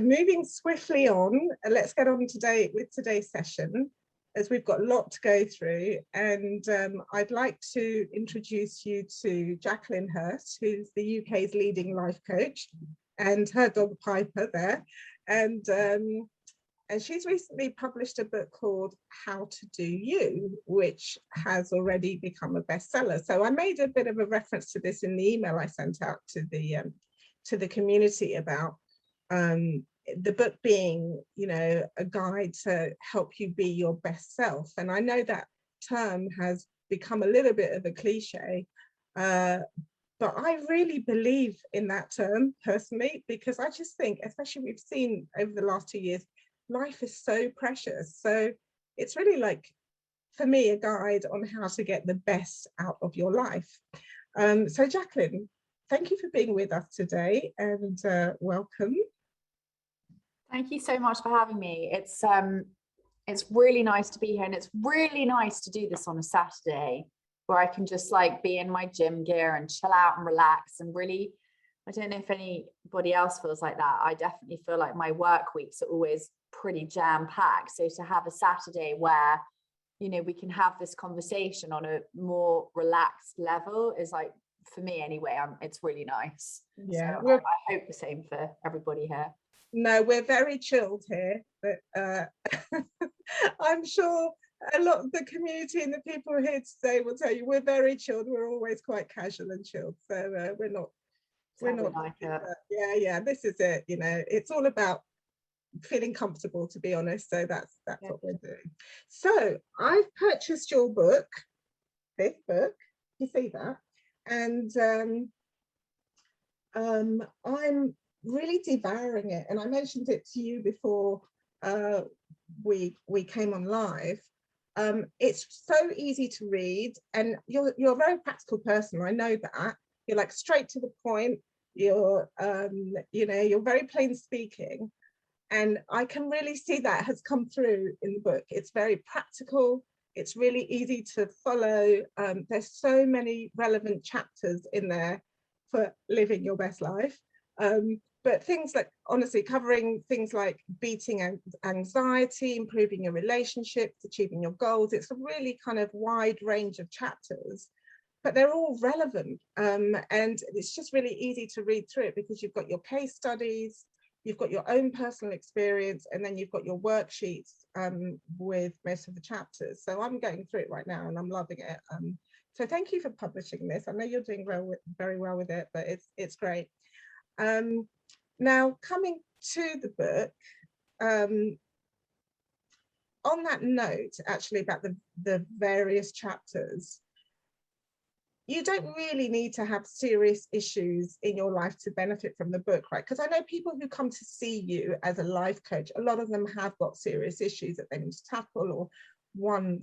moving swiftly on, let's get on today with today's session, as we've got a lot to go through. And I'd like to introduce you to Jacqueline Hurst, who's the UK's leading life coach, and her dog Piper there. And she's recently published a book called How to Do You, which has already become a bestseller. So I made a bit of a reference to this in the email I sent out to the community about the book being, you know, a guide to help you be your best self. And I know that term has become a little bit of a cliche, but I really believe in that term personally, because I just think, especially we've seen over the last 2 years, life is so precious. So it's really like, for me, a guide on how to get the best out of your life. So Jacqueline, thank you for being with us today, and welcome. Thank you so much for having me. It's really nice to be here, and it's really nice to do this on a Saturday where I can just like be in my gym gear and chill out and relax. And really, I don't know if anybody else feels like that. I definitely feel like my work weeks are always pretty jam-packed. So to have a Saturday where, you know, we can have this conversation on a more relaxed level is, like, for me anyway, it's really nice. Yeah, so I hope the same for everybody here. No, we're very chilled here, but I'm sure a lot of the community and the people here today will tell you we're very chilled. We're always quite casual and chilled, so we're not like yeah, this is it. You know, it's all about feeling comfortable, to be honest. So that's what we're doing. So I've purchased your book, this book, you see that, and I'm really devouring it. And I mentioned it to you before we came on live. It's so easy to read, and you're a very practical person. I know that you're like straight to the point. You're you know, you're very plain speaking, and I can really see that has come through in the book. It's very practical. It's really easy to follow. There's so many relevant chapters in there for living your best life. But things like, honestly, covering things like beating anxiety, improving your relationships, achieving your goals. It's a really kind of wide range of chapters, but they're all relevant. And it's just really easy to read through it because you've got your case studies, you've got your own personal experience, and then you've got your worksheets with most of the chapters. So I'm going through it right now and I'm loving it. So thank you for publishing this. I know you're doing very well with it, but it's great. Now, coming to the book, on that note, actually, about the various chapters, you don't really need to have serious issues in your life to benefit from the book, right? Because I know people who come to see you as a life coach, a lot of them have got serious issues that they need to tackle, or one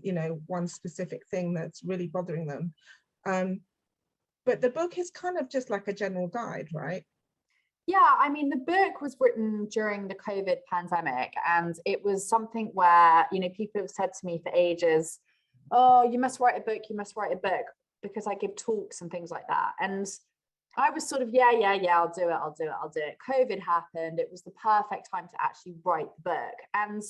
specific thing that's really bothering them. But the book is kind of just like a general guide, right? Yeah, I mean, the book was written during the COVID pandemic, and it was something where, you know, people have said to me for ages, oh, you must write a book, because I give talks and things like that. And I was sort of, yeah, I'll do it. COVID happened. It was the perfect time to actually write the book. And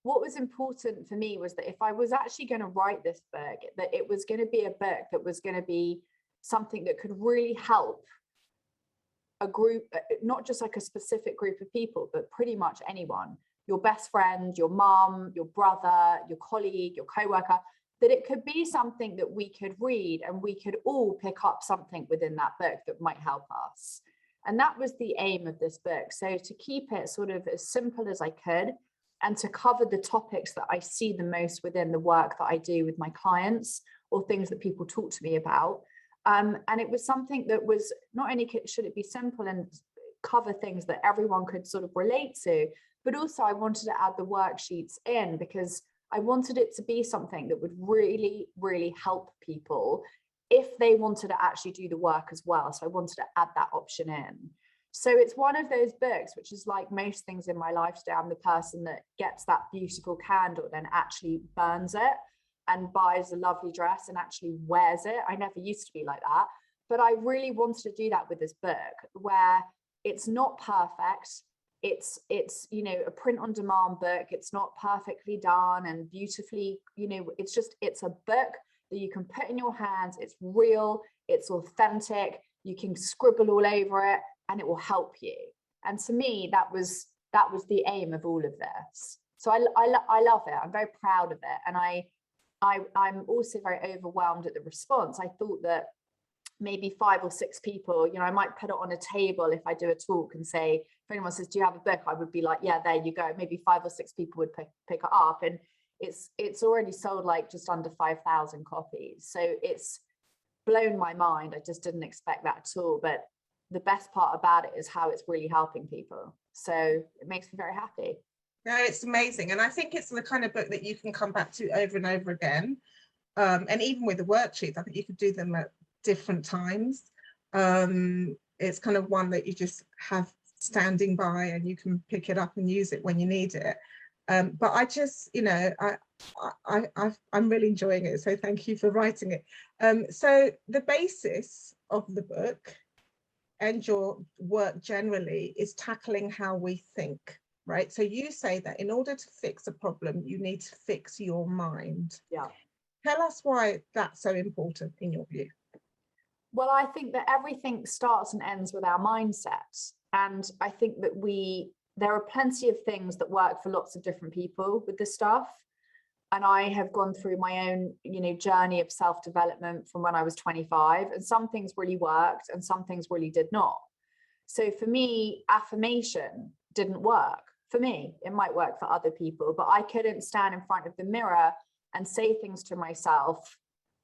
what was important for me was that if I was actually going to write this book, that it was going to be a book that was going to be something that could really help a group, not just like a specific group of people, but pretty much anyone, your best friend, your mom, your brother, your colleague, your coworker, that it could be something that we could read and we could all pick up something within that book that might help us. And that was the aim of this book. So to keep it sort of as simple as I could, and to cover the topics that I see the most within the work that I do with my clients, or things that people talk to me about. And it was something that was, not only should it be simple and cover things that everyone could sort of relate to, but also I wanted to add the worksheets in, because I wanted it to be something that would really, really help people if they wanted to actually do the work as well. So I wanted to add that option in. So it's one of those books, which is like most things in my life today, I'm the person that gets that beautiful candle, then actually burns it and buys a lovely dress and actually wears it. I never used to be like that, but I really wanted to do that with this book, where it's not perfect. it's you know, a print on demand book. It's not perfectly done and beautifully, you know, it's a book that you can put in your hands. It's real, it's authentic, you can scribble all over it and it will help you. And to me, that was the aim of all of this. So I love it. I'm very proud of it. And I'm also very overwhelmed at the response. I thought that maybe 5 or 6 people, you know, I might put it on a table if I do a talk and say, if anyone says, do you have a book? I would be like, yeah, there you go. Maybe 5 or 6 people would pick it up. And it's already sold like just under 5,000 copies. So it's blown my mind. I just didn't expect that at all. But the best part about it is how it's really helping people. So it makes me very happy. No, it's amazing. And I think it's the kind of book that you can come back to over and over again. And even with the worksheets, I think you could do them at different times. It's kind of one that you just have standing by and you can pick it up and use it when you need it. But I just, you know, I'm really enjoying it. So thank you for writing it. So the basis of the book and your work generally is tackling how we think, right? So you say that in order to fix a problem, you need to fix your mind. Yeah. Tell us why that's so important in your view. Well, I think that everything starts and ends with our mindset. And I think that there are plenty of things that work for lots of different people with this stuff. And I have gone through my own, you know, journey of self-development from when I was 25, and some things really worked and some things really did not. So for me, affirmation didn't work for me. It might work for other people, but I couldn't stand in front of the mirror and say things to myself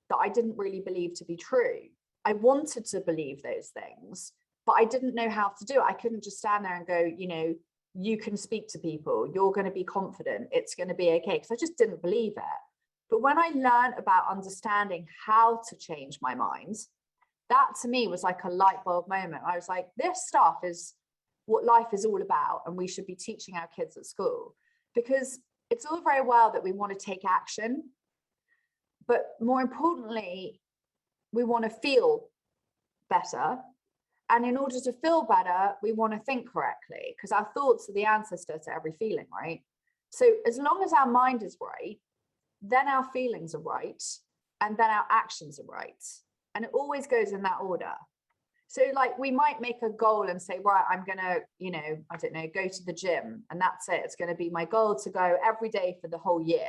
that I didn't really believe to be true. I wanted to believe those things, but I didn't know how to do it. I couldn't just stand there and go, you know, you can speak to people, you're going to be confident, it's going to be okay, because I just didn't believe it. But when I learned about understanding how to change my mind, that to me was like a light bulb moment. I was like, this stuff is what life is all about, and we should be teaching our kids at school, because it's all very well that we want to take action, but more importantly, we want to feel better. And in order to feel better, we want to think correctly, because our thoughts are the ancestor to every feeling, right? So as long as our mind is right, then our feelings are right, and then our actions are right. And it always goes in that order. So like we might make a goal and say, right, I'm going to, you know, I don't know, go to the gym, and that's it. It's going to be my goal to go every day for the whole year.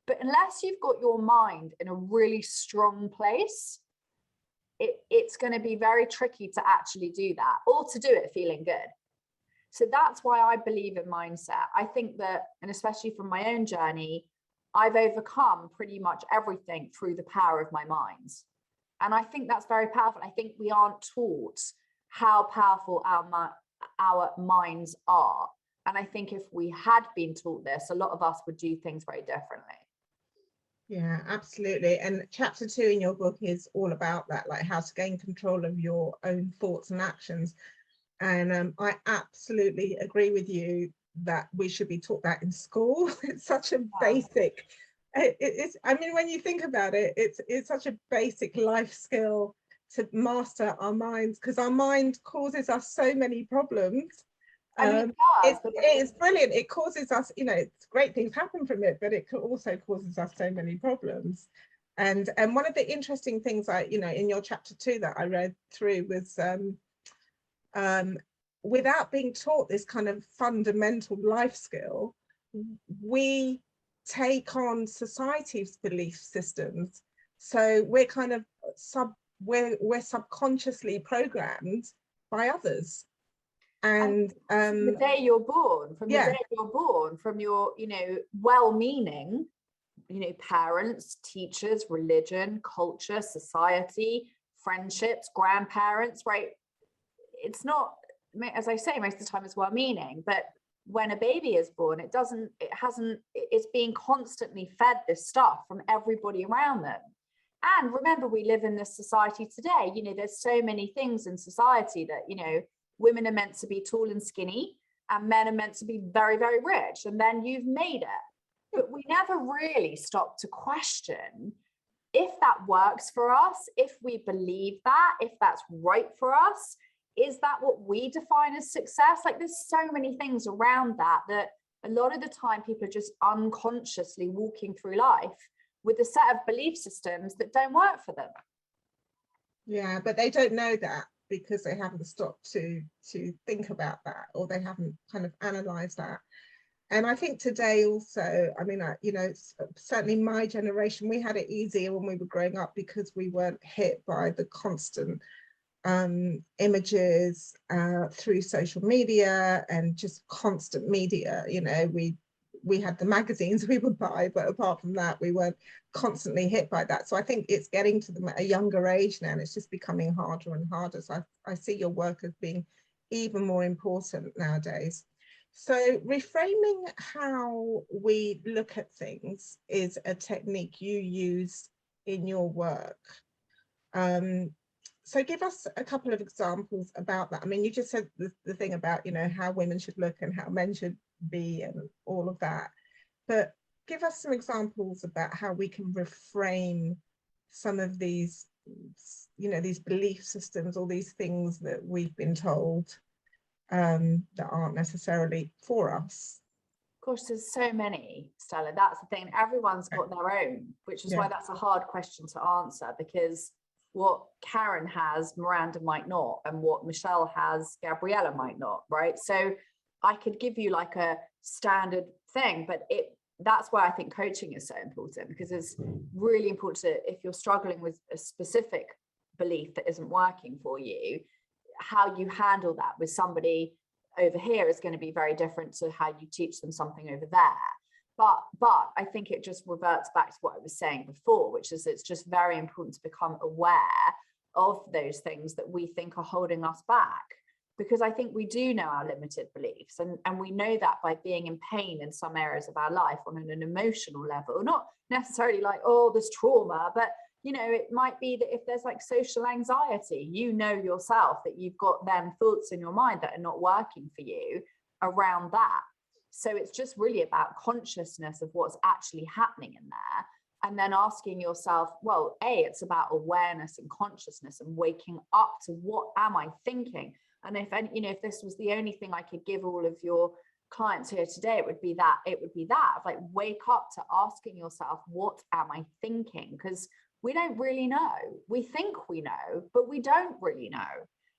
But unless you've got your mind in a really strong place, it's going to be very tricky to actually do that, or to do it feeling good. So that's why I believe in mindset. I think that, and especially from my own journey, I've overcome pretty much everything through the power of my mind. And I think that's very powerful. I think we aren't taught how powerful our minds are. And I think if we had been taught this, a lot of us would do things very differently. Yeah, absolutely. And chapter 2 in your book is all about that, like how to gain control of your own thoughts and actions. And I absolutely agree with you that we should be taught that in school. It's such a basic, it's, I mean, when you think about it, it's such a basic life skill to master our minds, because our mind causes us so many problems. I mean, it's brilliant. It causes us, you know, great things happen from it, but it also causes us so many problems. And one of the interesting things you know, in your chapter 2 that I read through was without being taught this kind of fundamental life skill, we take on society's belief systems. So we're kind of we're subconsciously programmed by others. And from the day you're born, from your, you know, well-meaning, you know, parents, teachers, religion, culture, society, friendships, grandparents, right? It's not, as I say, most of the time it's well-meaning, but when a baby is born, it's being constantly fed this stuff from everybody around them. And remember, we live in this society today, you know, there's so many things in society that, you know, women are meant to be tall and skinny, and men are meant to be very, very rich, and then you've made it. But we never really stop to question if that works for us, if we believe that, if that's right for us, is that what we define as success? Like, there's so many things around that a lot of the time people are just unconsciously walking through life with a set of belief systems that don't work for them. Yeah, but they don't know that because they haven't stopped to think about that, or they haven't kind of analyzed that. And I think today also, I mean, you know, certainly my generation, we had it easier when we were growing up because we weren't hit by the constant images through social media and just constant media. You know, we had the magazines we would buy, but apart from that, we weren't constantly hit by that. So I think it's getting to them at a younger age now, and it's just becoming harder and harder. So I see your work as being even more important nowadays. So reframing how we look at things is a technique you use in your work. So give us a couple of examples about that. I mean, you just said the thing about, you know, how women should look and how men should be and all of that. But give us some examples about how we can reframe some of these, you know, these belief systems, all these things that we've been told that aren't necessarily for us. Of course, there's so many, Stella. That's the thing. Everyone's got their own, which is why that's a hard question to answer, because what Karen has, Miranda might not, and what Michelle has, Gabriella might not, right? So I could give you like a standard thing, but that's why I think coaching is so important, because it's really important to, if you're struggling with a specific belief that isn't working for you, how you handle that with somebody over here is going to be very different to how you teach them something over there. But I think it just reverts back to what I was saying before, which is it's just very important to become aware of those things that we think are holding us back. Because I think we do know our limited beliefs, and we know that by being in pain in some areas of our life on an emotional level, not necessarily like, oh, there's trauma, but you know, it might be that if there's like social anxiety, you know yourself that you've got them thoughts in your mind that are not working for you around that. So it's just really about consciousness of what's actually happening in there. And then asking yourself, well, it's about awareness and consciousness and waking up to what am I thinking? And if this was the only thing I could give all of your clients here today, it would be that like, wake up to asking yourself, what am I thinking? Because we don't really know. We think we know, but we don't really know.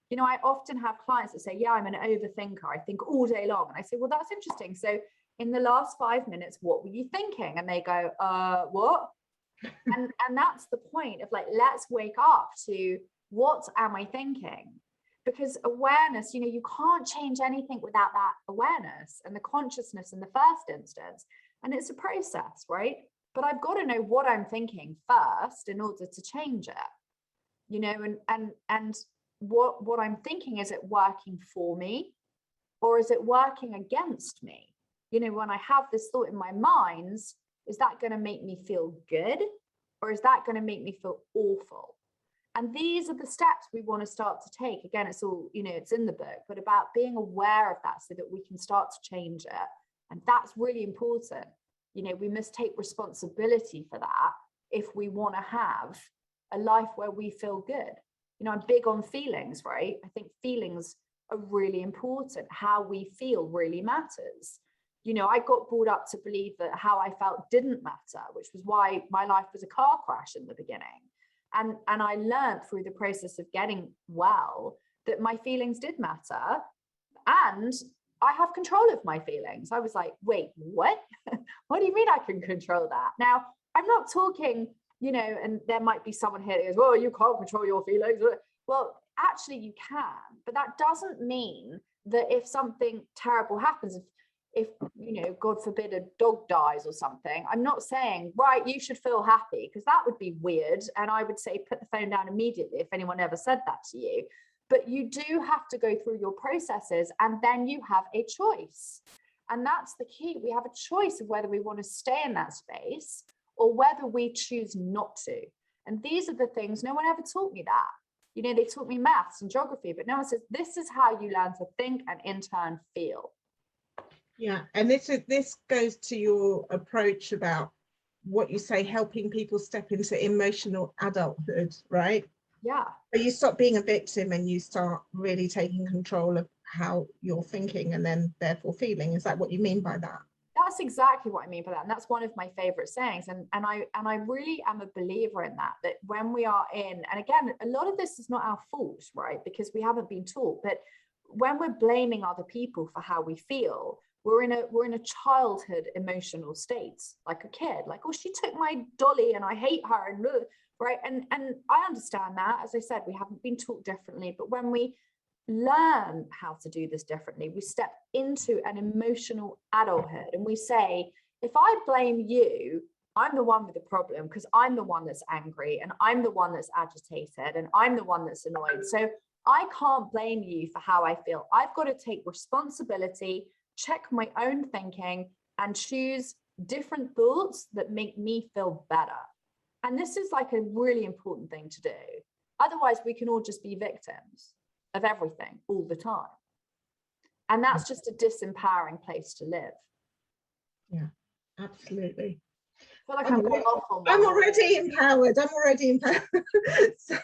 You know, I often have clients that say, yeah, I'm an overthinker. I think all day long. And I say, well, that's interesting. So in the last 5 minutes, what were you thinking? And they go, what? and that's the point of like, let's wake up to what am I thinking? Because awareness, you know, you can't change anything without that awareness and the consciousness in the first instance. And it's a process, right? But I've got to know what I'm thinking first in order to change it, you know, and what I'm thinking, is it working for me or is it working against me? You know, when I have this thought in my mind, is that going to make me feel good or is that going to make me feel awful? And these are the steps we want to start to take. Again, it's all, you know, it's in the book, but about being aware of that so that we can start to change it. And that's really important. You know, we must take responsibility for that if we want to have a life where we feel good. You know, I'm big on feelings, right? I think feelings are really important. How we feel really matters. You know, I got brought up to believe that how I felt didn't matter, which was why my life was a car crash in the beginning. And I learned through the process of getting well that my feelings did matter. And I have control of my feelings. I was like, wait, what? What do you mean I can control that? Now, I'm not talking, you know, and there might be someone here that goes, well, you can't control your feelings. Well, actually you can, but that doesn't mean that if something terrible happens, if you know, God forbid, a dog dies or something, I'm not saying, right, you should feel happy, because that would be weird. And I would say, put the phone down immediately if anyone ever said that to you. But you do have to go through your processes, and then you have a choice. And that's the key. We have a choice of whether we want to stay in that space or whether we choose not to. And these are the things, no one ever taught me that. You know, they taught me maths and geography, but no one says, this is how you learn to think and in turn feel. Yeah, and this goes to your approach about what you say, helping people step into emotional adulthood, right? Yeah. But you stop being a victim and you start really taking control of how you're thinking and then therefore feeling. Is that what you mean by that? That's exactly what I mean by that. And that's one of my favorite sayings. And I really am a believer in that when we are in, and again, a lot of this is not our fault, right? Because we haven't been taught, but when we're blaming other people for how we feel, we're in a childhood emotional state, like a kid, like, oh, she took my dolly and I hate her, and right. And I understand that. As I said, we haven't been taught differently, but when we learn how to do this differently, we step into an emotional adulthood and we say, if I blame you, I'm the one with the problem because I'm the one that's angry and I'm the one that's agitated and I'm the one that's annoyed. So I can't blame you for how I feel. I've got to take responsibility, check my own thinking, and choose different thoughts that make me feel better. And this is like a really important thing to do. Otherwise, we can all just be victims of everything all the time. And that's just a disempowering place to live. Yeah, absolutely. I feel like I'm already empowered. So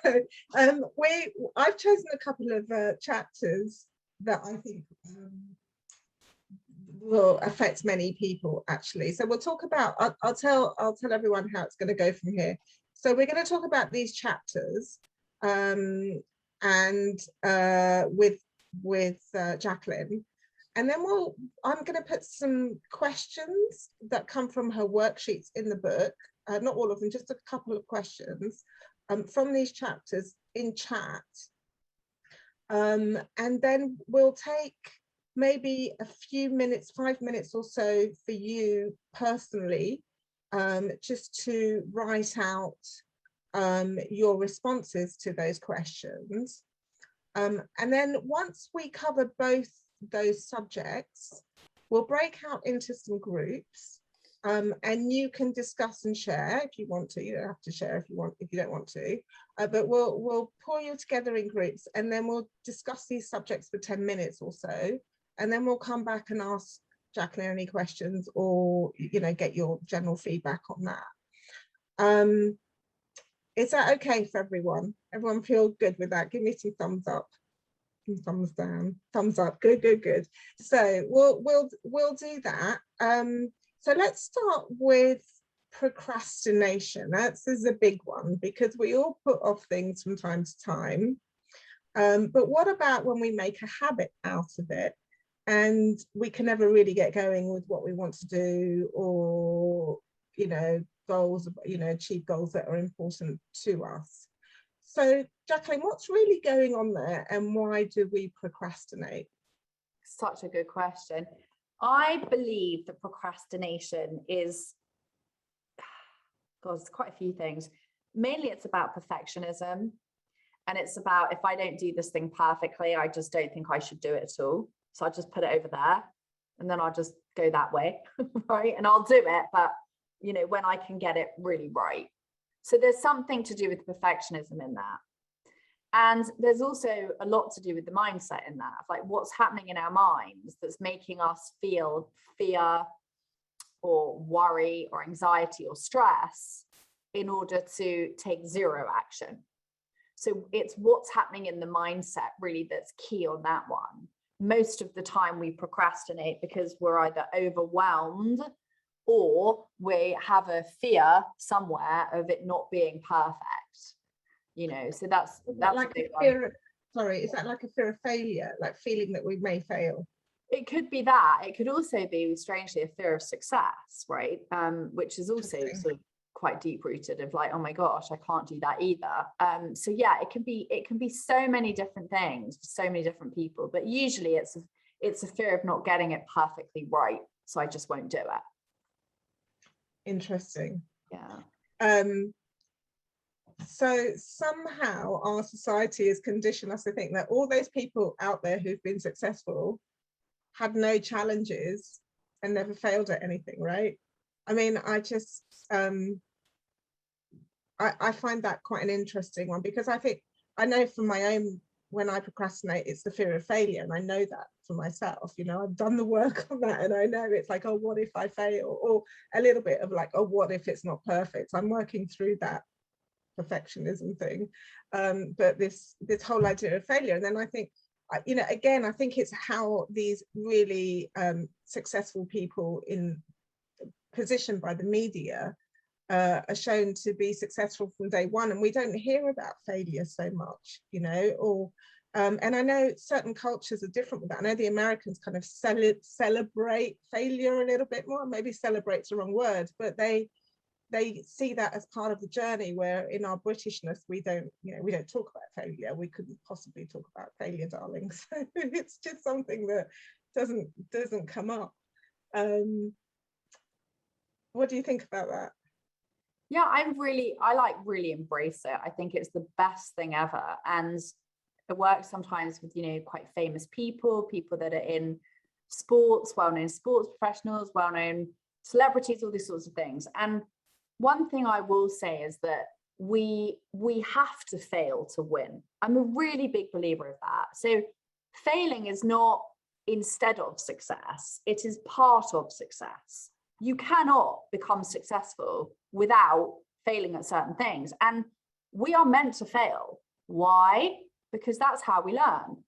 I've chosen a couple of chapters that I think will affect many people, actually. So we'll talk about, I'll tell everyone how it's going to go from here. So we're going to talk about these chapters and with Jacqueline, and then I'm going to put some questions that come from her worksheets in the book, not all of them, just a couple of questions from these chapters in chat, and then we'll take maybe a few minutes, 5 minutes or so for you personally, just to write out your responses to those questions. And then once we cover both those subjects, we'll break out into some groups, and you can discuss and share if you want to. You don't have to share if you don't want to, but we'll pull you together in groups, and then we'll discuss these subjects for 10 minutes or so, and then we'll come back and ask Jacqueline any questions, or get your general feedback on that. Is that okay for everyone? Everyone feel good with that? Give me some thumbs up, some thumbs down, thumbs up. Good. So we'll do that. So let's start with procrastination. This is a big one because we all put off things from time to time. But what about when we make a habit out of it and we can never really get going with what we want to do, or goals, achieve goals that are important to us? So Jacqueline, what's really going on there, and why do we procrastinate? Such a good question. I believe that procrastination is, it's quite a few things. Mainly it's about perfectionism, and it's about, if I don't do this thing perfectly, I just don't think I should do it at all. So I just put it over there and then I'll just go that way, right? And I'll do it, but when I can get it really right. So there's something to do with perfectionism in that. And there's also a lot to do with the mindset in that, like what's happening in our minds that's making us feel fear or worry or anxiety or stress in order to take zero action. So it's what's happening in the mindset really that's key on that one. Most of the time we procrastinate because we're either overwhelmed or we have a fear somewhere of it not being perfect, so that's like a fear of, sorry, is that like a fear of failure, like feeling that we may fail? It could be that. It could also be, strangely, a fear of success, right? Which is also sort of quite deep rooted, of like, oh my gosh, I can't do that either. So yeah, it can be so many different things for so many different people, but usually it's a fear of not getting it perfectly right, so I just won't do it. Interesting. Yeah. So somehow our society has conditioned us to think that all those people out there who've been successful had no challenges and never failed at anything, right? I mean, I just I find that quite an interesting one, because I know from my own, when I procrastinate, it's the fear of failure, and I know that for myself. I've done the work on that, and I know it's like, oh, what if I fail? Or a little bit of like, oh, what if it's not perfect? I'm working through that perfectionism thing, but this whole idea of failure. And then I think, you know, again, I think it's how these really successful people in positioned by the media are shown to be successful from day one, and we don't hear about failure so much, you know, or and I know certain cultures are different with that. I know the Americans kind of celebrate failure a little bit more. Maybe celebrate's the wrong word, but they see that as part of the journey, where in our Britishness we don't, you know, we don't talk about failure. We couldn't possibly talk about failure, darling. So it's just something that doesn't come up. What do you think about that? Yeah, I like really embrace it. I think it's the best thing ever. And it works sometimes with, you know, quite famous people that are in sports, well-known sports professionals, well-known celebrities, all these sorts of things. And one thing I will say is that we have to fail to win. I'm a really big believer of that. So failing is not instead of success, it is part of success. You cannot become successful without failing at certain things. And we are meant to fail. Why? Because that's how we learn.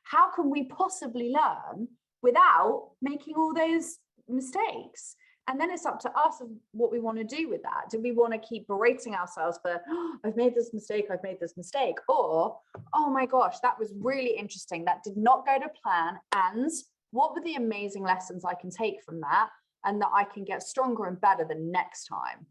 How can we possibly learn without making all those mistakes? And then it's up to us of what we want to do with that. Do we want to keep berating ourselves for, oh, I've made this mistake, I've made this mistake? Or, oh my gosh, that was really interesting. That did not go to plan. And what were the amazing lessons I can take from that? And that I can get stronger and better the next time.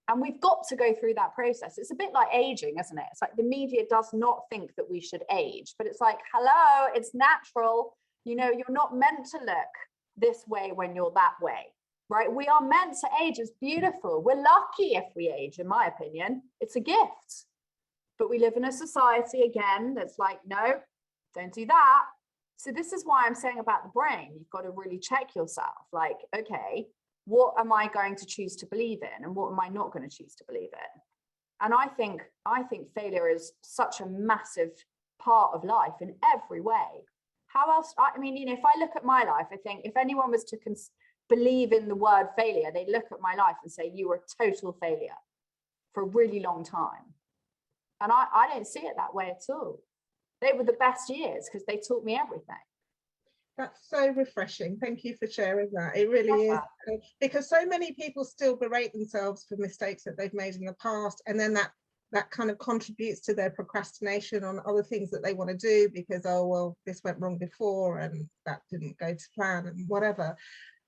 And we've got to go through that process. It's a bit like aging, isn't it? It's like the media does not think that we should age, but it's like, hello, it's natural. You know, you're not meant to look this way when you're that way, right? We are meant to age. It's beautiful. We're lucky if we age, in my opinion. It's a gift. But we live in a society, again, that's like, no, don't do that. So this is why I'm saying about the brain, you've got to really check yourself. Like, okay, what am I going to choose to believe in, and what am I not going to choose to believe in? And I think failure is such a massive part of life in every way. How else? I mean, you know, if I look at my life, I think if anyone was to believe in the word failure, they'd look at my life and say, you were a total failure for a really long time. And I don't see it that way at all. They were the best years because they taught me everything. That's so refreshing. Thank you for sharing that. It really is, because so many people still berate themselves for mistakes that they've made in the past, and then that kind of contributes to their procrastination on other things that they want to do because, oh well, this went wrong before and that didn't go to plan and whatever.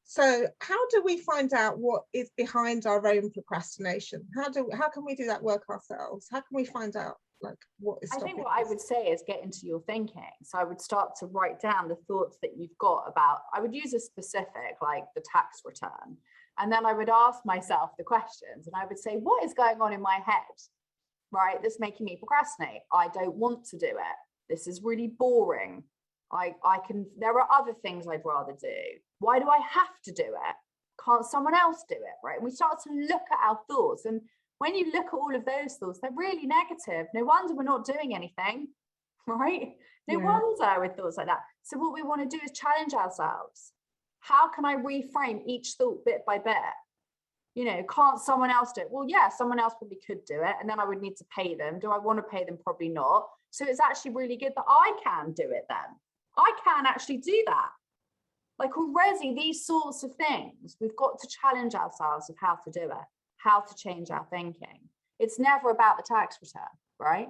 So how do we find out what is behind our own procrastination? How can we do that work ourselves? How can we find out like what is stopping us? I think what I would say is get into your thinking. So I would start to write down the thoughts that you've got about, I would use a specific like the tax return. And then I would ask myself the questions and I would say, what is going on in my head, right? That's making me procrastinate. I don't want to do it. This is really boring. There are other things I'd rather do. Why do I have to do it? Can't someone else do it, right? And we start to look at our thoughts. And when you look at all of those thoughts, they're really negative. No wonder we're not doing anything, right? No wonder with thoughts like that. So what we want to do is challenge ourselves. How can I reframe each thought bit by bit? You know, can't someone else do it? Well, yeah, someone else probably could do it. And then I would need to pay them. Do I want to pay them? Probably not. So it's actually really good that I can do it then. I can actually do that. Like already these sorts of things, we've got to challenge ourselves of how to do it, how to change our thinking. It's never about the tax return, right?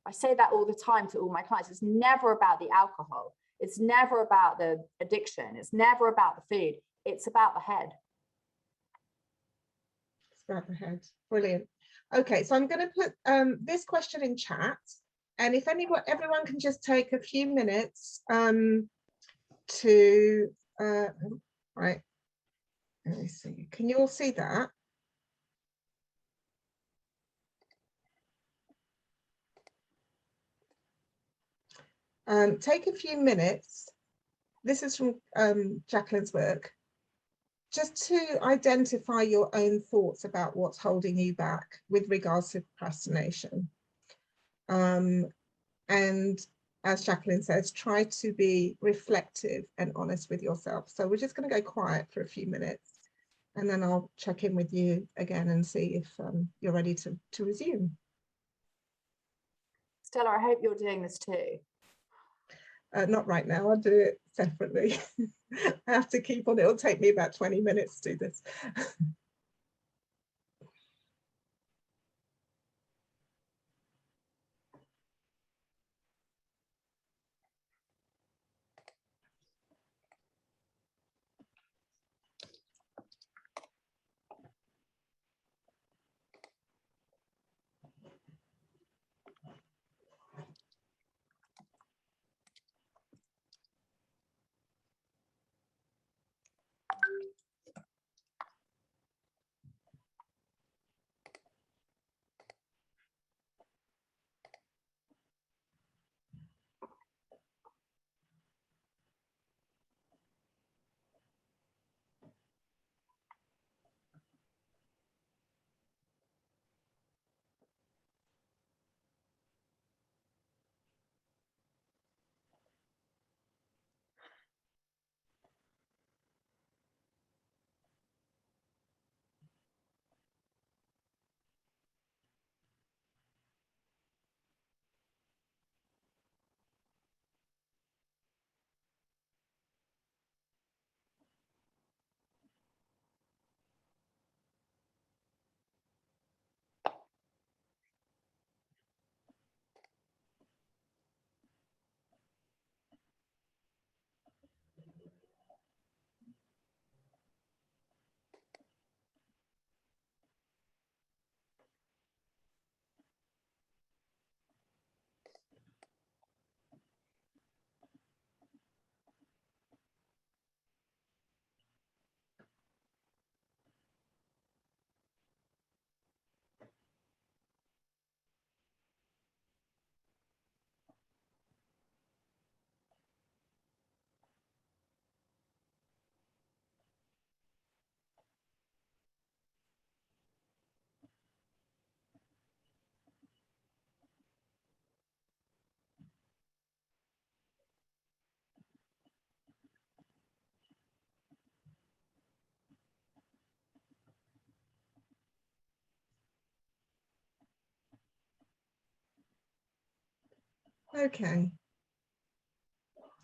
I say that all the time to all my clients. It's never about the alcohol. It's never about the addiction. It's never about the food. It's about the head. It's about the head. Brilliant. Okay, so I'm going to put this question in chat. And if everyone can just take a few minutes to, right, let me see, can you all see that? Take a few minutes, this is from Jacqueline's work, just to identify your own thoughts about what's holding you back with regards to procrastination. And as Jacqueline says, try to be reflective and honest with yourself. So we're just going to go quiet for a few minutes and then I'll check in with you again and see if you're ready to resume. Stella, I hope you're doing this too. Not right now, I'll do it separately. I have to keep on, it'll take me about 20 minutes to do this. Okay.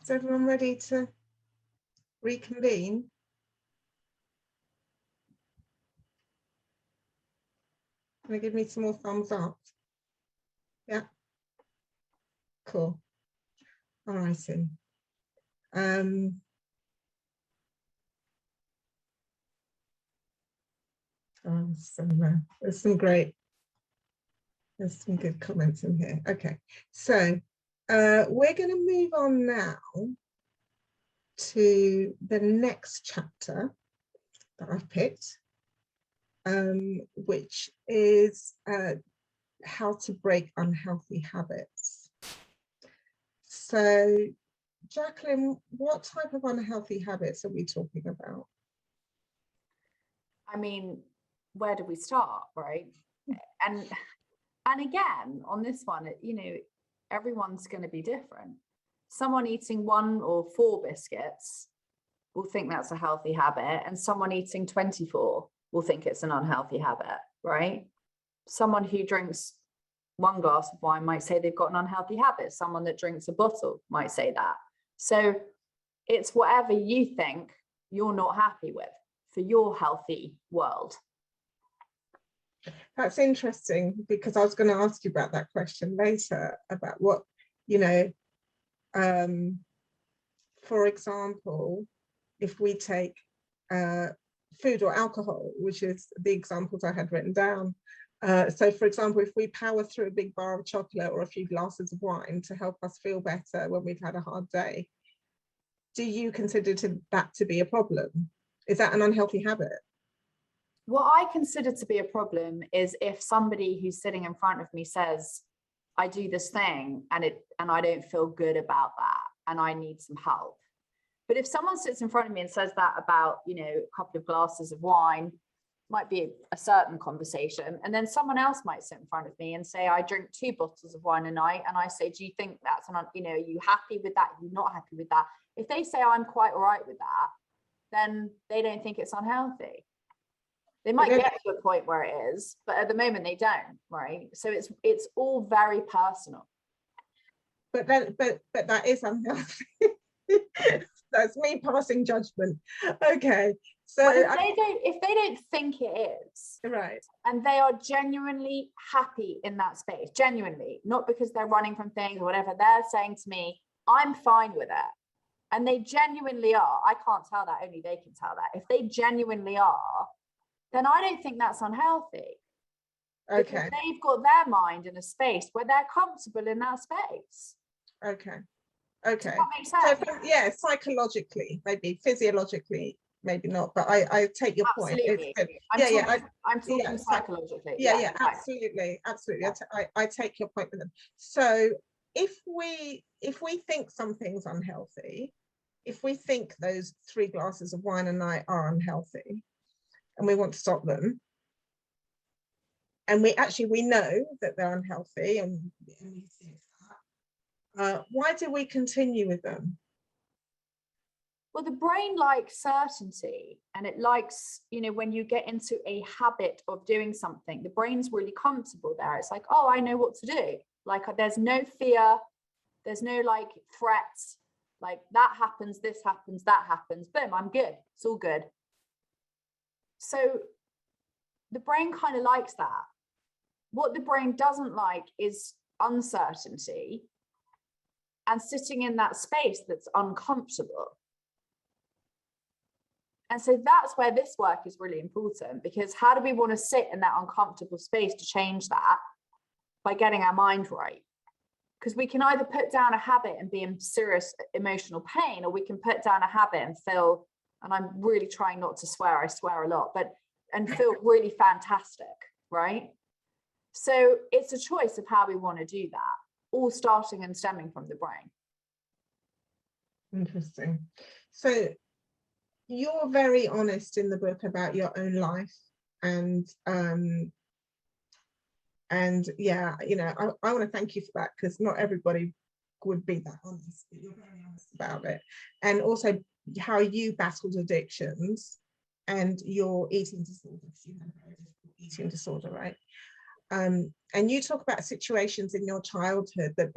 Is everyone ready to reconvene? Can you give me some more thumbs up? Yeah. Cool. All righty. There's some good comments in here. Okay, so we're going to move on now to the next chapter that I've picked, which is how to break unhealthy habits. So, Jacqueline, what type of unhealthy habits are we talking about? I mean, where do we start, right? And again, on this one, everyone's going to be different. Someone eating 1 or 4 biscuits will think that's a healthy habit, and someone eating 24 will think it's an unhealthy habit, right? Someone who drinks 1 glass of wine might say they've got an unhealthy habit. Someone that drinks a bottle might say that. So it's whatever you think you're not happy with for your healthy world. That's interesting, because I was going to ask you about that question later, about what, for example, if we take food or alcohol, which is the examples I had written down. So, for example, if we power through a big bar of chocolate or a few glasses of wine to help us feel better when we've had a hard day, do you consider that to be a problem? Is that an unhealthy habit? What I consider to be a problem is if somebody who's sitting in front of me says, I do this thing and I don't feel good about that and I need some help. But if someone sits in front of me and says that about, a couple of glasses of wine, might be a certain conversation. And then someone else might sit in front of me and say, I drink 2 bottles of wine a night. And I say, do you think that's are you happy with that? Are you not happy with that? If they say I'm quite all right with that, then they don't think it's unhealthy. They might get to a point where it is, but at the moment they don't, right? So it's all very personal. but that is unhealthy. That's me passing judgment. Okay, so well, if they don't think it is, right, and they are genuinely happy in that space, genuinely, not because they're running from things or whatever, they're saying to me, I'm fine with it, and they genuinely are. I can't tell that, only they can tell that. If they genuinely are, then I don't think that's unhealthy. okay, because they've got their mind in a space where they're comfortable in that space. okay. Does that make sense? So yeah, psychologically, maybe physiologically, maybe not, but I take your Absolutely. point. I'm talking psychologically. Yeah, absolutely. Yeah. I take your point with them. So if we think something's unhealthy, if we think those 3 glasses of wine a night are unhealthy, and we want to stop them, and we know that they're unhealthy, and we think that, why do we continue with them? Well, the brain likes certainty, and it likes, when you get into a habit of doing something, the brain's really comfortable there. It's like, oh, I know what to do. Like, there's no fear, there's no like threats, like that happens, this happens, that happens, boom, I'm good, it's all good. So the brain kind of likes that. What the brain doesn't like is uncertainty and sitting in that space that's uncomfortable. And so that's where this work is really important, because how do we want to sit in that uncomfortable space to change that? By getting our mind right. Because we can either put down a habit and be in serious emotional pain, or we can put down a habit and feel, and I'm really trying not to swear, I swear a lot, and feel really fantastic, right? So it's a choice of how we want to do that, all starting and stemming from the brain. Interesting. So you're very honest in the book about your own life, and yeah, I want to thank you for that, because not everybody would be that honest, but you're very honest about it, and also how you battled addictions and your eating disorder. You had a very difficult eating disorder, right? And you talk about situations in your childhood that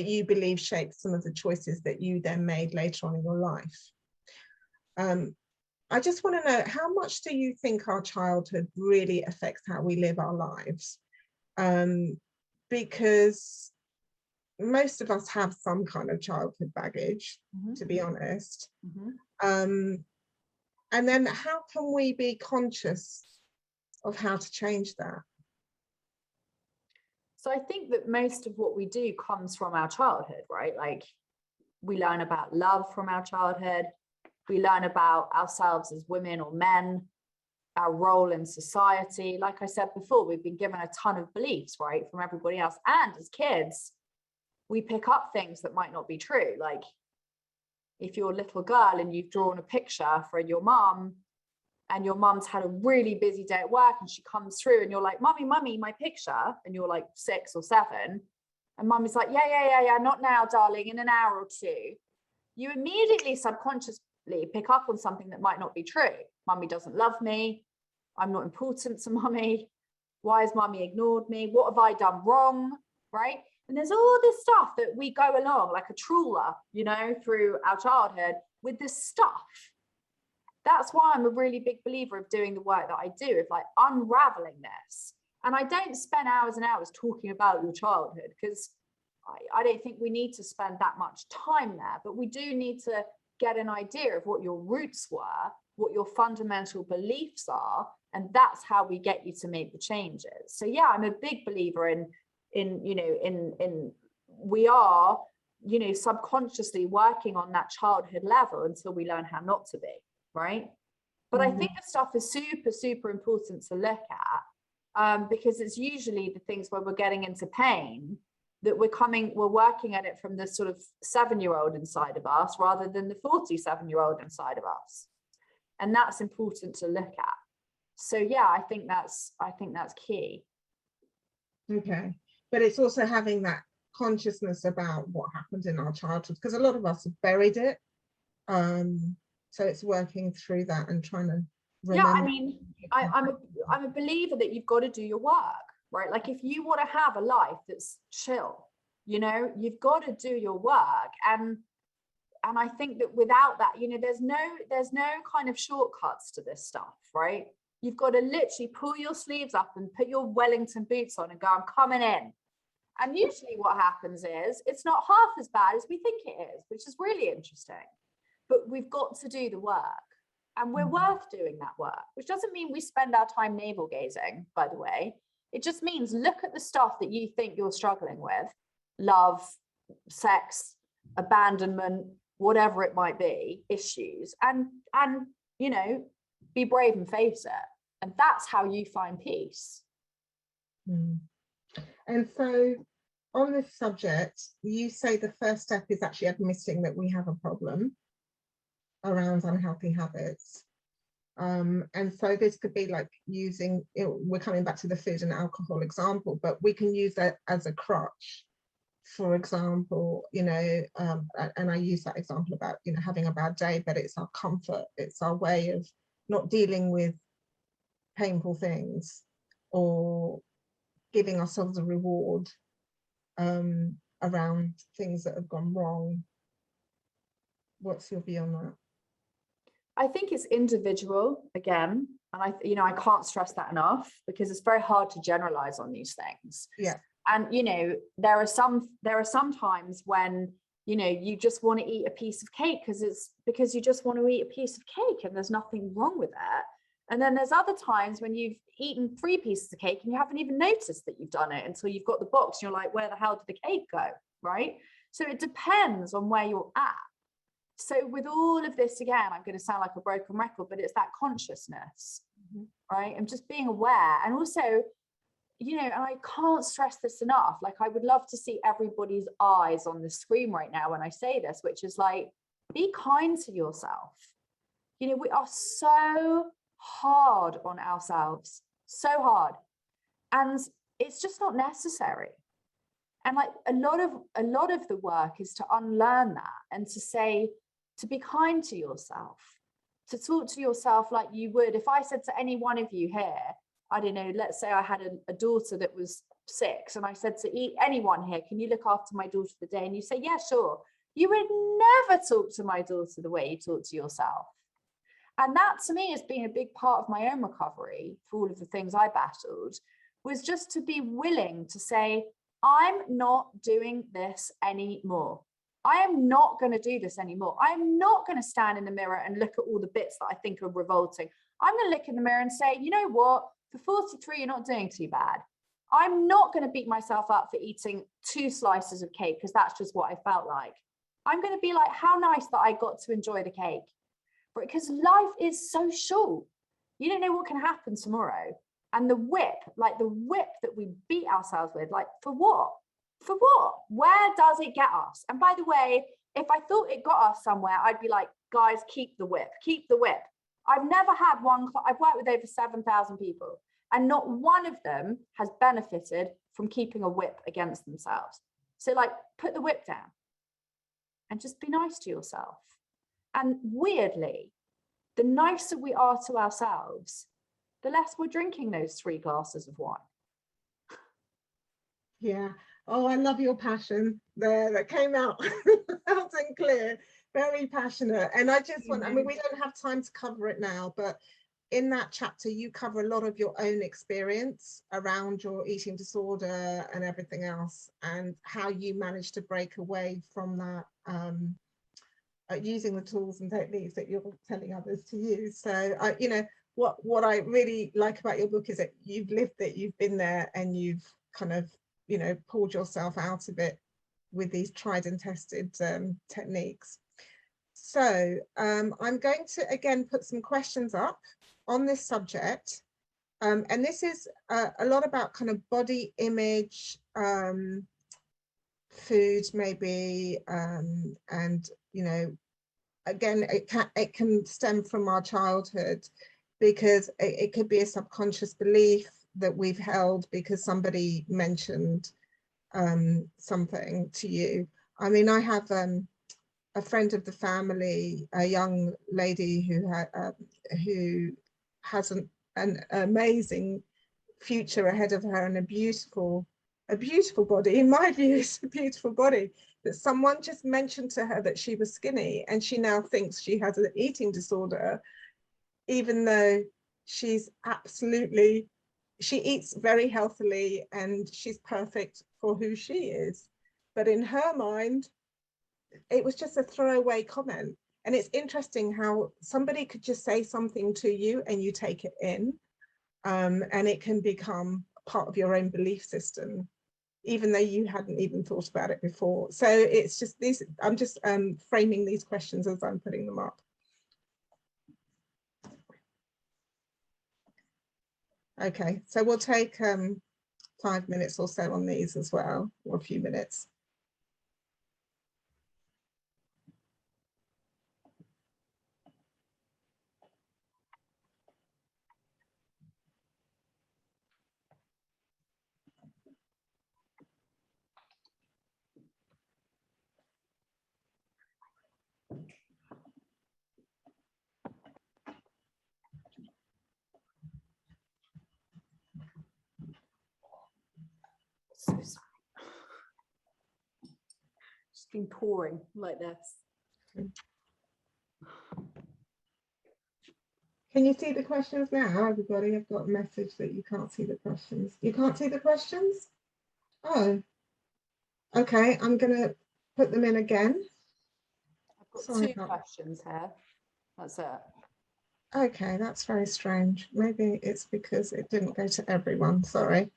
you believe shaped some of the choices that you then made later on in your life. I just want to know, how much do you think our childhood really affects how we live our lives? Because most of us have some kind of childhood baggage, to be honest. And then how can we be conscious of how to change that? So I think that most of what we do comes from our childhood, right? Like, we learn about love from our childhood. We learn about ourselves as women or men, our role in society. Like I said before, we've been given a ton of beliefs, right, from everybody else. And as kids, we pick up things that might not be true. Like, if you're a little girl and you've drawn a picture for your mum, and your mum's had a really busy day at work, and she comes through and you're like, mummy, my picture. And you're like 6 or 7. And mummy's like, yeah, not now, darling, in an hour or 2. You immediately subconsciously pick up on something that might not be true. Mummy doesn't love me. I'm not important to mummy. Why has mummy ignored me? What have I done wrong? Right? And there's all this stuff that we go along like a trawler, through our childhood with this stuff. That's why I'm a really big believer of doing the work that I do, of like unraveling this. And I don't spend hours and hours talking about your childhood, because I don't think we need to spend that much time there, but we do need to get an idea of what your roots were, what your fundamental beliefs are, and that's how we get you to make the changes. So yeah, I'm a big believer in we are, subconsciously working on that childhood level until we learn how not to be, right? But I think the stuff is super, super important to look at, because it's usually the things where we're getting into pain that we're working at it from the sort of 7-year-old inside of us rather than the 47-year-old inside of us. And that's important to look at. So yeah, I think that's key. Okay. But it's also having that consciousness about what happened in our childhood, because a lot of us have buried it. So it's working through that and trying to remember. Yeah, I mean, I'm a believer that you've got to do your work, right? Like, if you want to have a life that's chill, You know, you've got to do your work. And I think that without that, you know, there's no kind of shortcuts to this stuff, right? You've got to literally pull your sleeves up and put your Wellington boots on and go, I'm coming in. And usually what happens is it's not half as bad as we think it is, which is really interesting. But we've got to do the work, and we're worth doing that work, which doesn't mean we spend our time navel gazing, by the way. It just means look at the stuff that you think you're struggling with, love, sex, abandonment, whatever it might be, issues, and you know, be brave and face it. And that's how you find peace. And so on this subject, you say the first step is actually admitting that we have a problem around unhealthy habits. And so this could be like using, we're coming back to the food and alcohol example, but we can use that as a crutch. For example, you know, and I use that example about, you know, having a bad day, but it's our comfort, it's our way of not dealing with painful things or giving ourselves a reward around things that have gone wrong. What's your view on that? I think it's individual again, and I can't stress that enough, because it's very hard to generalize on these things. Yeah. And you know, there are some times when, you know, you just want to eat a piece of cake because you just want to eat a piece of cake and there's nothing wrong with that. And then there's other times when you've eaten 3 pieces of cake and you haven't even noticed that you've done it until you've got the box and you're like, where the hell did the cake go? Right? So it depends on where you're at. So with all of this, again, I'm going to sound like a broken record, but it's that consciousness, right? And just being aware. And also, you know, and I can't stress this enough, like I would love to see everybody's eyes on the screen right now when I say this, which is like, be kind to yourself. You know, we are so hard on ourselves, so hard, and it's just not necessary. And like a lot of the work is to unlearn that and to say, to be kind to yourself, to talk to yourself like you would if I said to any one of you here, I don't know, let's say I had a daughter that was 6 and I said to anyone here, can you look after my daughter for the day? And you say, yeah, sure. You would never talk to my daughter the way you talk to yourself. And that to me has been a big part of my own recovery for all of the things I battled, was just to be willing to say, I'm not doing this anymore. I am not going to do this anymore. I'm not going to stand in the mirror and look at all the bits that I think are revolting. I'm going to look in the mirror and say, you know what? For 43, you're not doing too bad. I'm not going to beat myself up for eating 2 slices of cake because that's just what I felt like. I'm going to be like, how nice that I got to enjoy the cake. Because life is so short. You don't know what can happen tomorrow. And the whip that we beat ourselves with, like, for what? For what? Where does it get us? And by the way, if I thought it got us somewhere, I'd be like, guys, keep the whip, keep the whip. I've never had one, I've worked with over 7,000 people, and not one of them has benefited from keeping a whip against themselves. So like, put the whip down and just be nice to yourself. And weirdly, the nicer we are to ourselves, the less we're drinking those 3 glasses of wine. Yeah. Oh, I love your passion there. That came out loud and clear. Very passionate. And I just want, I mean, we don't have time to cover it now, but in that chapter, you cover a lot of your own experience around your eating disorder and everything else, and how you managed to break away from that, using the tools and techniques that you're telling others to use. So, you know, what I really like about your book is that you've lived it, you've been there, and you've kind of, you know, pulled yourself out of it with these tried and tested techniques. So I'm going to again put some questions up on this subject, and this is a lot about kind of body image, food maybe, and you know, again, it can stem from our childhood, because it could be a subconscious belief that we've held because somebody mentioned something to you. I mean, I have a friend of the family, a young lady who has an amazing future ahead of her and a beautiful a beautiful body. In my view, it's a beautiful body. That someone just mentioned to her that she was skinny, and she now thinks she has an eating disorder, even though she's absolutely, she eats very healthily and she's perfect for who she is. But in her mind, it was just a throwaway comment. And it's interesting how somebody could just say something to you and you take it in, and it can become part of your own belief system, even though you hadn't even thought about it before. So it's just these, I'm just framing these questions as I'm putting them up. Okay, so we'll take 5 minutes or so on these as well, or a few minutes. So sorry. Just been pouring like this. Can you see the questions now, everybody? I've got a message that you can't see the questions. You can't see the questions? Oh, okay. I'm going to put them in again. I've got Sorry two questions here. That's it. Okay, that's very strange. Maybe it's because it didn't go to everyone. Sorry.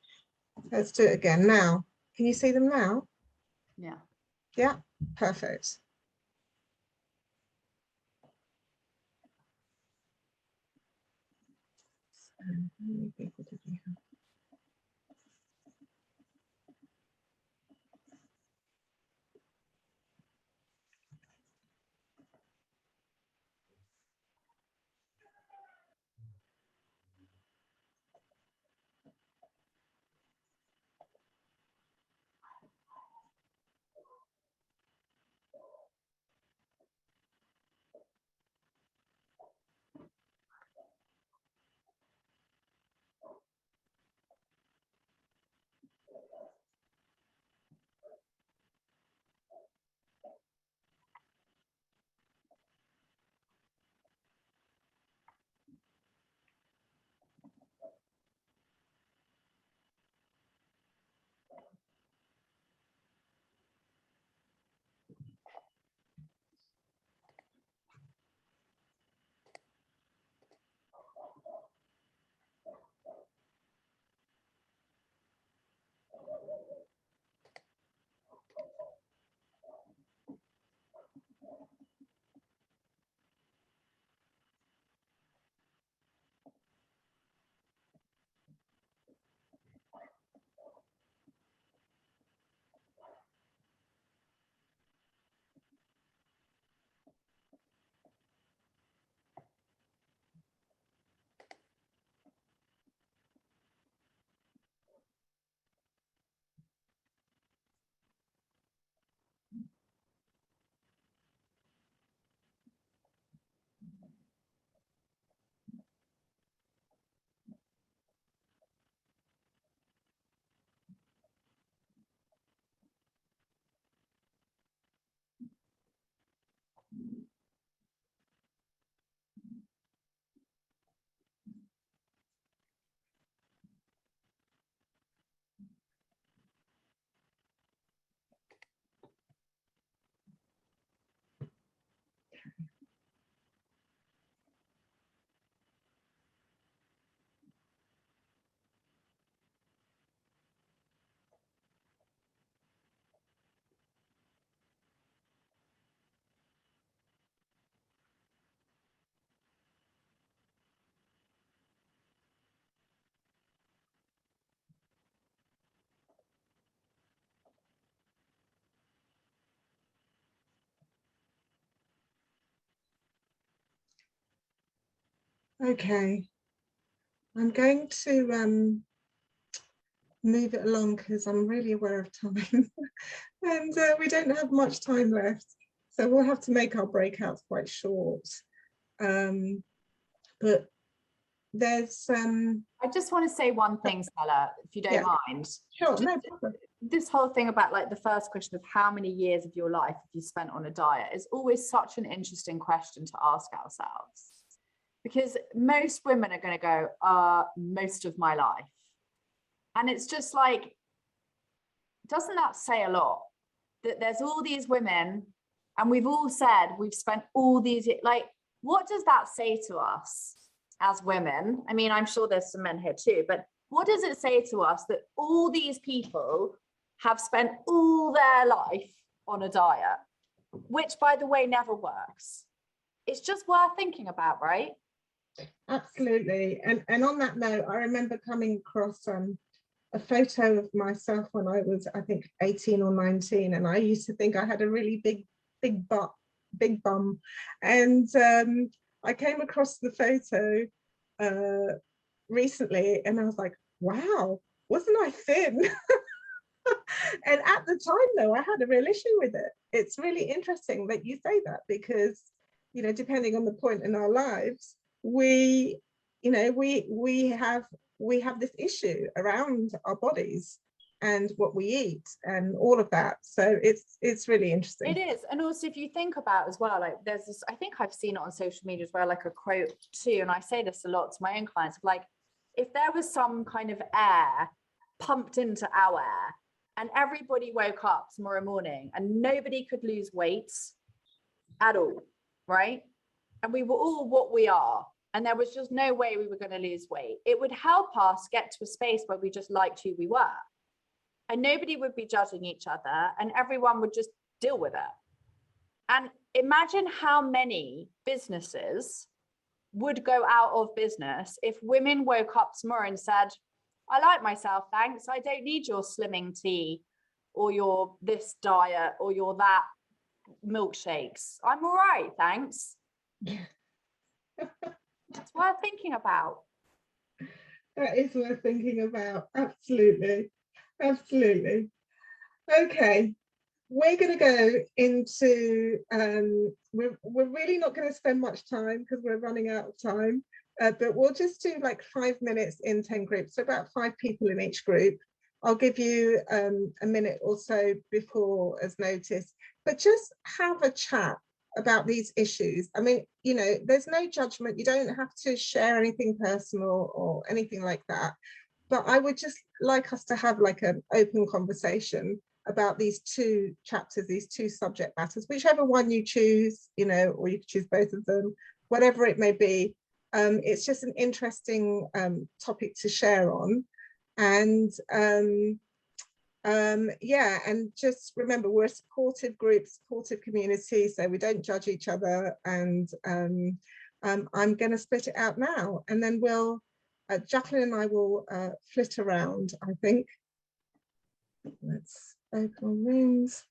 Let's do it again now. Can you see them now? Yeah. Yeah, perfect. How many people did we have? Okay. I'm going to move it along because I'm really aware of time and we don't have much time left. So we'll have to make our breakouts quite short. But there's I just want to say one thing, Stella, if you don't mind. Sure, no problem. This whole thing about like the first question of how many years of your life have you spent on a diet is always such an interesting question to ask ourselves, because most women are going to go, most of my life. And it's just like, doesn't that say a lot? That there's all these women and we've all said we've spent all these, like, what does that say to us as women? I mean, I'm sure there's some men here too, but what does it say to us that all these people have spent all their life on a diet, which, by the way, never works? It's just worth thinking about, right? Absolutely. And on that note, I remember coming across a photo of myself when I was, I think, 18 or 19, and I used to think I had a really big bum. And I came across the photo recently, and I was like, wow, wasn't I thin? And at the time, though, I had a real issue with it. It's really interesting that you say that, because, you know, depending on the point in our lives, we have this issue around our bodies and what we eat and all of that. So it's really interesting. It is. And also, if you think about as well, like there's this, I think I've seen it on social media as well, like a quote too, and I say this a lot to my own clients, like, if there was some kind of air pumped into our air and everybody woke up tomorrow morning and nobody could lose weight at all, right? And we were all what we are, and there was just no way we were going to lose weight, it would help us get to a space where we just liked who we were. And nobody would be judging each other and everyone would just deal with it. And imagine how many businesses would go out of business if women woke up tomorrow and said, I like myself, thanks. I don't need your slimming tea or your this diet or your that milkshakes. I'm all right, thanks. It's worth thinking about. That is worth thinking about. Absolutely. Absolutely. Okay, we're going to go into, we're really not going to spend much time because we're running out of time, but we'll just do like 5 minutes in 10 groups, so about 5 people in each group. I'll give you a minute or so before as notice, but just have a chat about these issues. I mean, you know, there's no judgment. You don't have to share anything personal or anything like that. But I would just like us to have like an open conversation about these 2 chapters, these 2 subject matters, whichever one you choose, you know, or you could choose both of them, whatever it may be. It's just an interesting topic to share on. And yeah, and just remember, we're a supportive group, supportive community, so we don't judge each other. And I'm going to split it out now, and then we'll Jacqueline and I will flit around, I think. Let's open rooms.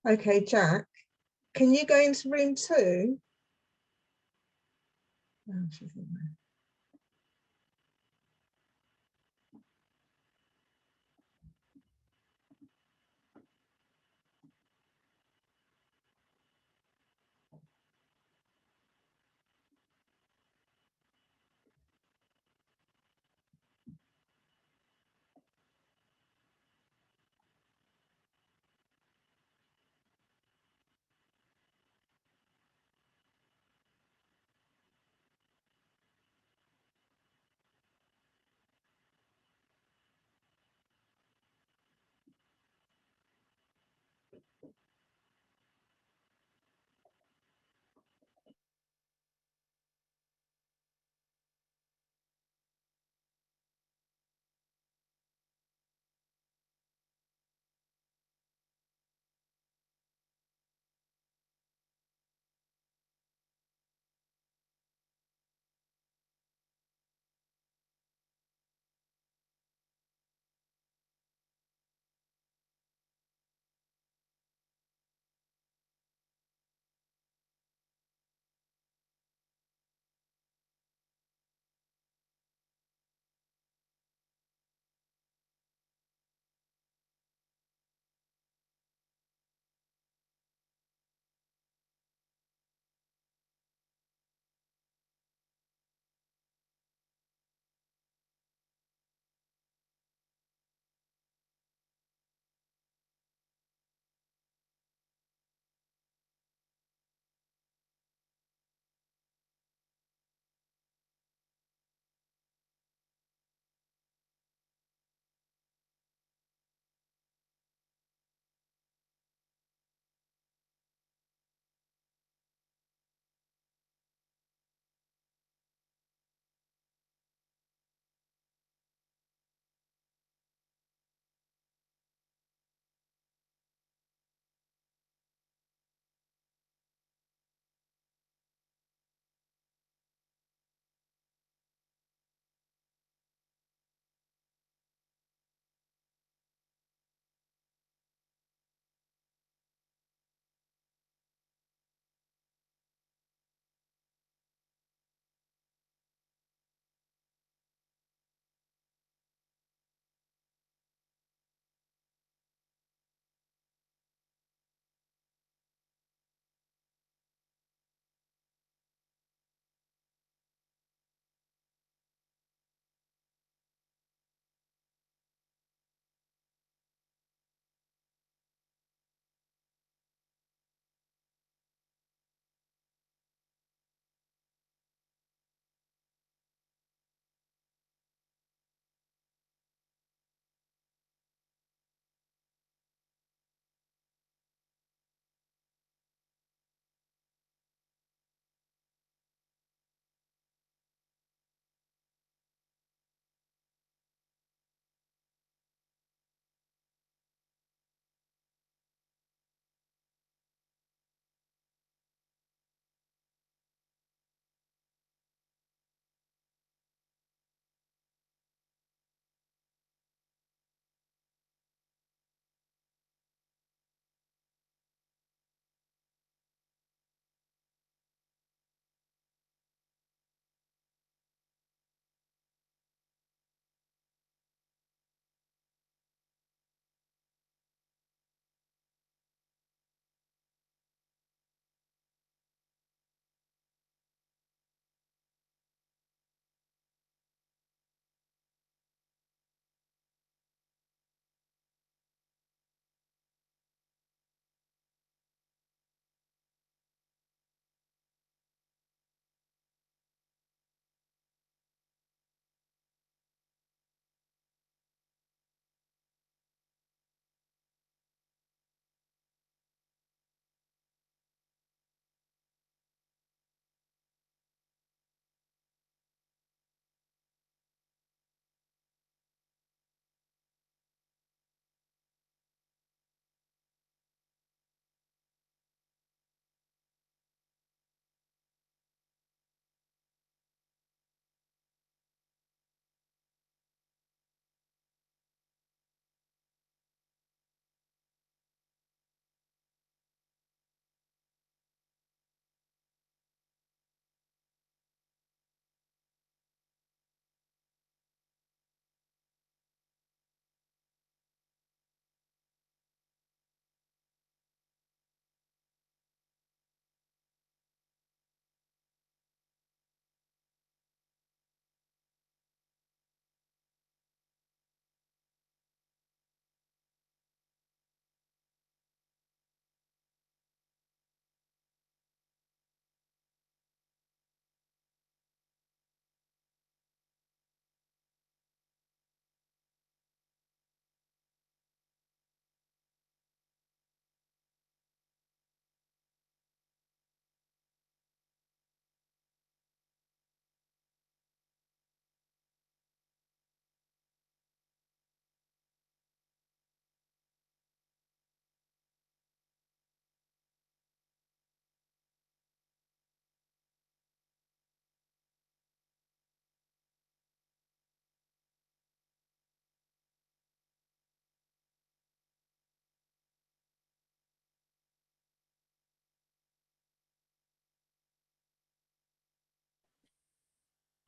Okay, Jack, can you go into room 2? Oh, she's in there.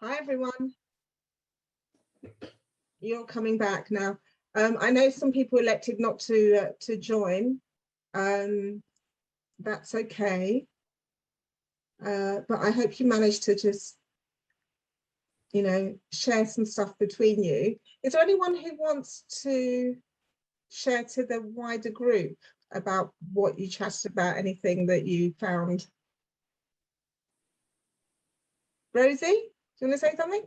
Hi, everyone. You're coming back now. I know some people elected not to join. That's okay. But I hope you managed to just, you know, share some stuff between you. Is there anyone who wants to share to the wider group about what you chatted about, anything that you found? Rosie, do you want to say something?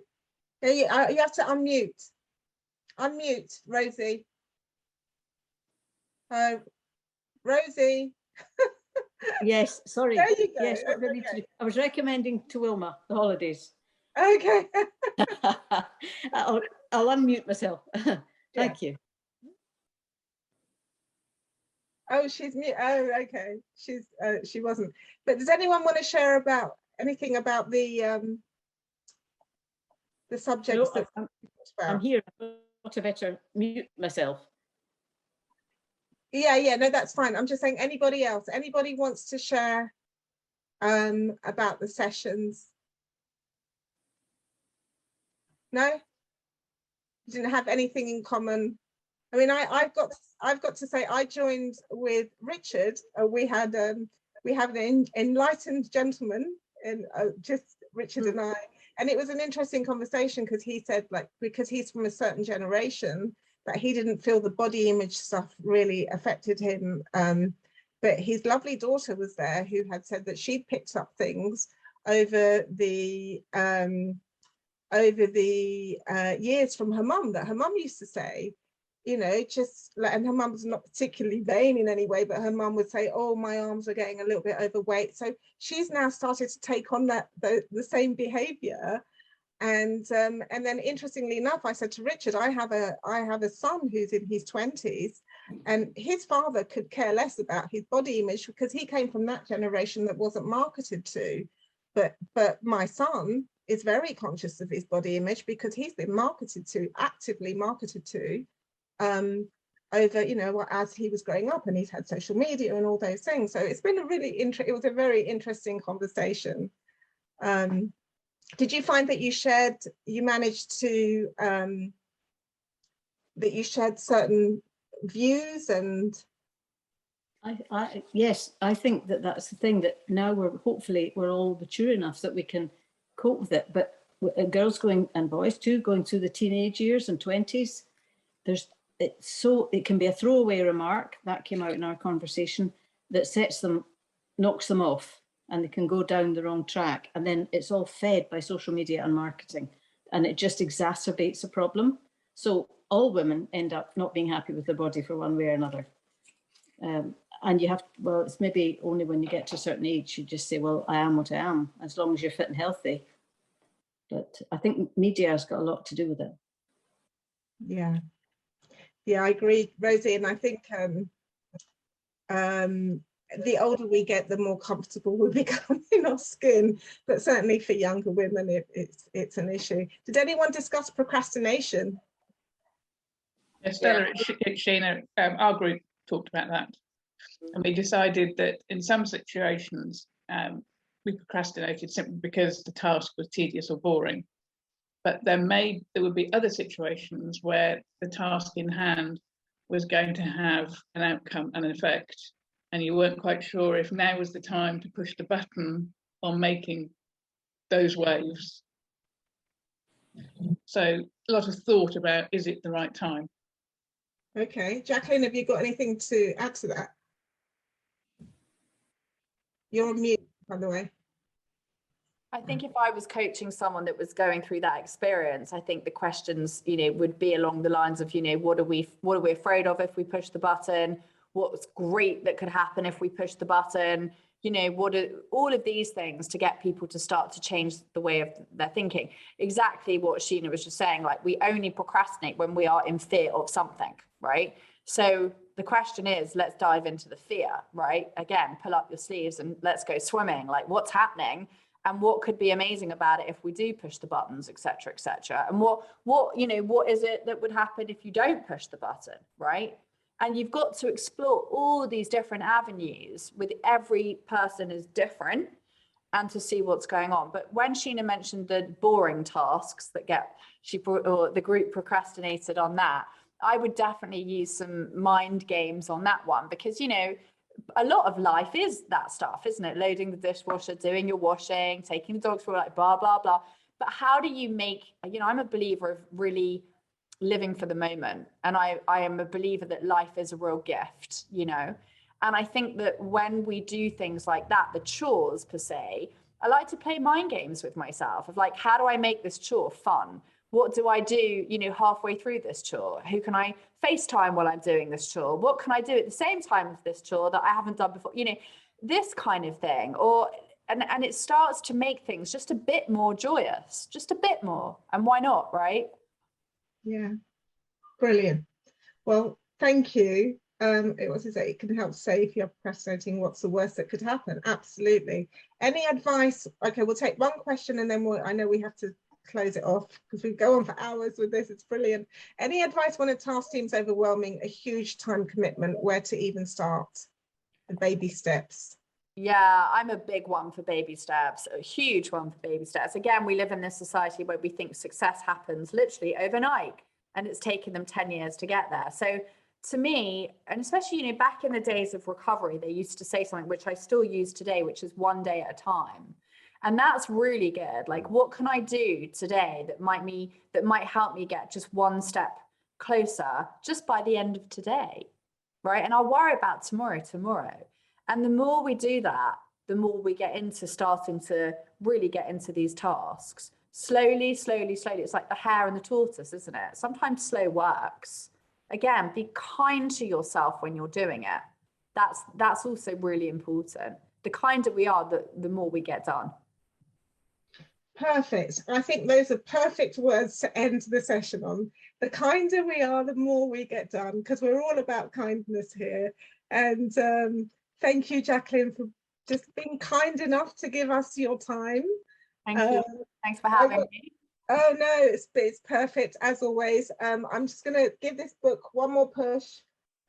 Yeah, you have to unmute. Unmute, Rosie. Rosie. Yes, sorry. There you go. Yes, what did I need to do? I was recommending to Wilma the holidays. Okay. I'll unmute myself. Thank you. Oh, she's mute. Oh, okay. She wasn't. But does anyone want to share about anything about the subjects that we talked about? I'm here. I've got to better mute myself. Yeah, no, that's fine. I'm just saying, anybody else? Anybody wants to share about the sessions? No? You didn't have anything in common? I mean, I've got to say, I joined with Richard. We have an enlightened gentleman, and just Richard and I, and it was an interesting conversation because he said, like, because he's from a certain generation, that he didn't feel the body image stuff really affected him. But his lovely daughter was there who had said that she'd picked up things over the years from her mum, that her mum used to say, you know, just like, and her mum was not particularly vain in any way, but her mum would say, oh, my arms are getting a little bit overweight. So she's now started to take on the same behavior. And then interestingly enough, I said to Richard, I have a son who's in his 20s, and his father could care less about his body image because he came from that generation that wasn't marketed to. But my son is very conscious of his body image because he's been actively marketed to over, you know, as he was growing up, and he's had social media and all those things. So it's been it was a very interesting conversation. Did you find that you managed to that you shared certain views? And yes, I think that's the thing, that now hopefully we're all mature enough that we can cope with it. But girls and boys too, going through the teenage years and 20s, it can be a throwaway remark that came out in our conversation that knocks them off, and they can go down the wrong track, and then it's all fed by social media and marketing, and it just exacerbates the problem. So all women end up not being happy with their body for one way or another. And you have, well, it's maybe only when you get to a certain age you just say, well, I am what I am, as long as you're fit and healthy. But I think media has got a lot to do with it. Yeah, I agree, Rosie. And I think the older we get, the more comfortable we become in our skin. But certainly for younger women, it's an issue. Did anyone discuss procrastination? Yes, Stella, it's Sheena. Our group talked about that, and we decided that in some situations we procrastinated simply because the task was tedious or boring. But there would be other situations where the task in hand was going to have an outcome and an effect, and you weren't quite sure if now was the time to push the button on making those waves. So a lot of thought about, is it the right time? Okay, Jacqueline, have you got anything to add to that? You're on mute, by the way. I think if I was coaching someone that was going through that experience, I think the questions, you know, would be along the lines of, you know, what are we afraid of if we push the button? What's great that could happen if we push the button? You know, what are all of these things to get people to start to change the way of their thinking? Exactly what Sheena was just saying, like, we only procrastinate when we are in fear of something, right? So the question is, let's dive into the fear, right? Again, pull up your sleeves and let's go swimming. Like, what's happening? And what could be amazing about it if we do push the buttons, et cetera, et cetera. And what is it that would happen if you don't push the button, right? And you've got to explore all these different avenues. With every person is different. and to see what's going on. But when Sheena mentioned the boring tasks that the group procrastinated on that, I would definitely use some mind games on that one, because, you know, a lot of life is that stuff, isn't it? Loading the dishwasher, doing your washing, taking the dogs for, like, blah, blah, blah. But how do you make, you know, I'm a believer of really living for the moment. And I am a believer that life is a real gift, you know. And I think that when we do things like that, the chores per se, I like to play mind games with myself of, like, how do I make this chore fun? What do I do, you know, halfway through this chore? Who can I FaceTime while I'm doing this chore? What can I do at the same time as this chore that I haven't done before? You know, this kind of thing. And it starts to make things just a bit more joyous, just a bit more. And why not, right? Yeah, brilliant. Well, thank you. It was to say, it can help say if you're procrastinating, what's the worst that could happen? Absolutely. Any advice? Okay, we'll take one question and then I know we have to close it off because we go on for hours with this. It's brilliant. Any advice when a task seems overwhelming, a huge time commitment, where to even start? The baby steps. Yeah, I'm a big one for baby steps, a huge one for baby steps. Again, we live in this society where we think success happens literally overnight, and it's taken them 10 years to get there. So to me, and especially, you know, back in the days of recovery, they used to say something which I still use today, which is one day at a time. And that's really good. Like, what can I do today that might help me get just one step closer just by the end of today, right? And I'll worry about tomorrow. And the more we do that, the more we get into starting to really get into these tasks. Slowly. It's like the hare and the tortoise, isn't it? Sometimes slow works. Again, be kind to yourself when you're doing it. That's also really important. The kinder we are, the more we get done. Perfect. I think those are perfect words to end the session on. The kinder we are, the more we get done, because we're all about kindness here. And thank you, Jacqueline, for just being kind enough to give us your time. Thank you. Thanks for having me. Oh no, it's perfect as always. I'm just going to give this book one more push.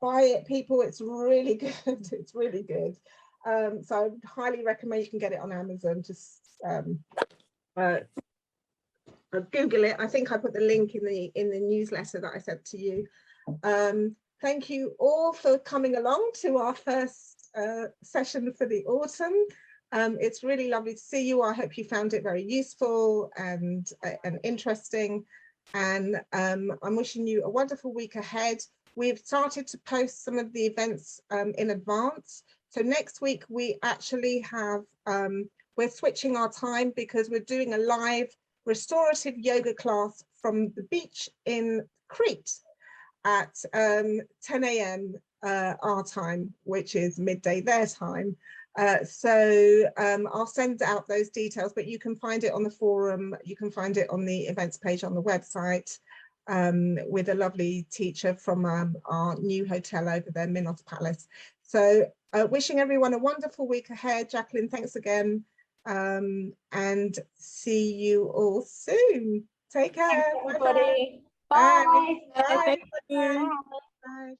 Buy it, people. It's really good. It's really good. So I would highly recommend. You can get it on Amazon. Just Google it. I think I put the link in the newsletter that I sent to you. Thank you all for coming along to our first session for the autumn. It's really lovely to see you. I hope you found it very useful and interesting. And I'm wishing you a wonderful week ahead. We've started to post some of the events in advance. So next week we actually have, we're switching our time because we're doing a live restorative yoga class from the beach in Crete at 10 a.m. Our time, which is midday their time. So I'll send out those details, but you can find it on the forum. You can find it on the events page on the website with a lovely teacher from our new hotel over there, Minos Palace. So wishing everyone a wonderful week ahead. Jacqueline, thanks again. And see you all soon. Take care. Thanks, everybody. Bye. Bye. Bye. Thank you. Bye.